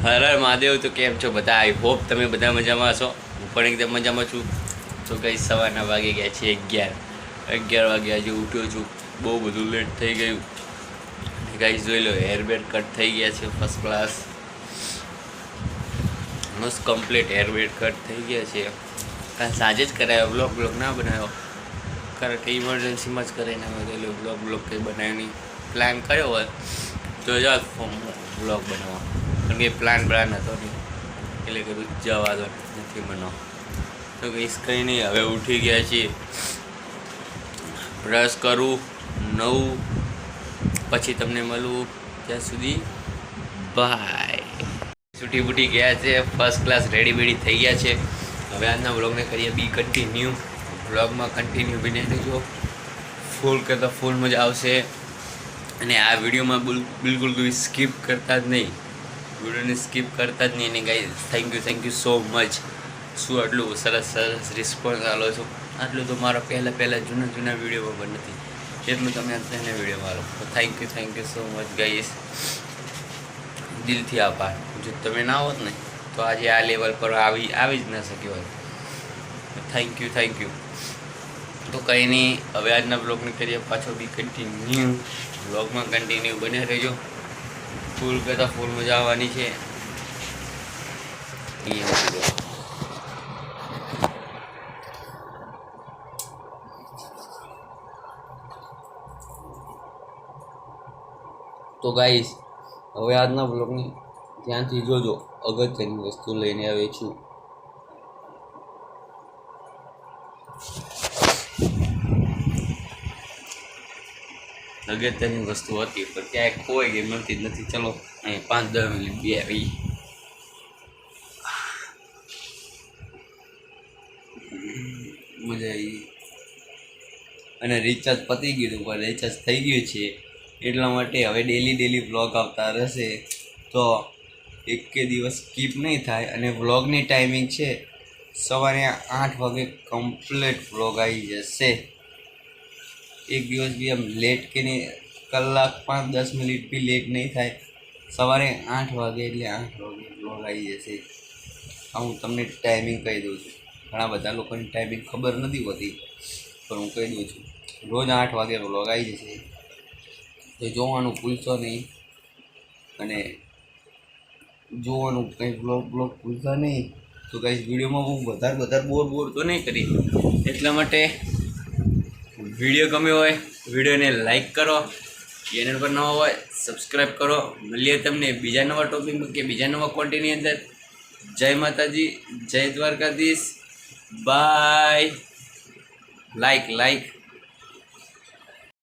હર હર મહાદેવ. તો કેમ છો બધા? આઈ હોપ તમે બધા મજામાં હશો. હું પણ એકદમ મજામાં છું. તો કંઈ સવારના વાગી ગયા છે 11 વાગે. આજે ઉઠ્યો છું, બહુ બધું લેટ થઈ ગયું. ગાઈસ જોઈ લો, હેરબેર કટ થઈ ગયા છે ફર્સ્ટ ક્લાસ, મસ્ત કમ્પ્લીટ હેરબેર કટ થઈ ગયા છે. કાલ સાંજે જ કરાયો, બ્લોગ ના બનાવ્યો, કારણ કે ઇમરજન્સીમાં જ કરીને અમે બ્લોગ કંઈ બનાવ્યો નહીં. પ્લાન કર્યો હોય તો જ બ્લોગ બનાવવા, કારણ કે પ્લાન હતો નહીં, એટલે કીધું જવા દો, નથી બનાવો. તો કંઈ નહીં, હવે ઉઠી ગયા છીએ. બ્રશ કરું, નવું, પછી તમને મળું. ત્યાં સુધી બાય. છૂટી બૂટી ગયા છે, ફર્સ્ટ ક્લાસ રેડી બેડી થઈ ગયા છે. હવે આજના વ્લોગને કરીએ કન્ટિન્યુ. વ્લોગમાં કન્ટિન્યુ બને રહેજો, ફૂલ કરતાં ફૂલ મજા આવશે. અને આ વિડીયોમાં બિલકુલ કોઈ સ્કીપ કરતા જ નહીં, વિડીયોને સ્કીપ કરતા જ નહીં. અને guys thank you so much. શું આટલું સરસ રિસ્પોન્સ આલો છો? આટલું તો મારા પહેલાં જૂના વિડીયોમાં પણ નથી, એટલું તમે અત્યારના વિડીયોમાં આલો. તો thank you so much guys, દિલથી આભાર. જો તમે ના હોત ને તો આજે આ લેવલ પર આવી જ ન શક્યો હોય. Thank you. તો કંઈ નહીં, હવે આજના બ્લોગને કરીએ પાછો કન્ટિન્યુ. બ્લોગમાં કન્ટિન્યુ બને રહેજો, ફૂલ કરતાં ફૂલ મજા આવવાની છે. તો ગાઈસ, હવે આજના બ્લોગને ધ્યાનથી જોજો. અગત્યની વસ્તુ લઈને આવે છું. અગત્યની વસ્તુ હતી પણ ક્યાંય ખોઈ ગઈ, મળતી જ નથી. ચલો અહીં 5-10 મિનિટ બે આવી. મજા આવી. અને રિચાર્જ પતી ગયું, પણ રિચાર્જ થઈ ગયું છે, એટલા માટે હવે ડેલી વ્લોગ આવતા રહેશે. તો એક કે દિવસ સ્કીપ નહીં થાય. અને વ્લોગની ટાઈમિંગ છે સવારે 8 વાગે કમ્પ્લીટ વ્લોગ આવી જશે. એક દિવસ બી આમ લેટ કે નહીં, કલાક 5-10 મિનિટ બી લેટ નહીં થાય. સવારે 8 વાગે એટલે 8 વાગે વ્લોગ આવી જશે. આ હું તમને ટાઈમિંગ કહી દઉં છું. ઘણા બધા લોકોની ટાઈમિંગ ખબર નથી હોતી, પણ હું કહી દઉં છું, રોજ 8 વાગે વ્લોગ આવી જશે. તો જોવાનું ભૂલશો નહીં. અને જોવાનું કંઈ બ્લોગ ભૂલશો નહીં. તો કંઈ વિડીયોમાં હું વધારે બોર તો નહીં કરી. એટલા માટે વિડીયો ગમ્યો હોય વિડીયોને લાઈક કરો, ચેનલ પર નવા હોય સબસ્ક્રાઈબ કરો. મળીએ તમને બીજા નવા ટોપિકમાં કે બીજા નવા કોન્ટેન્ટની અંદર. જય માતાજી, જય દ્વારકાધીશ, બાય. લાઈક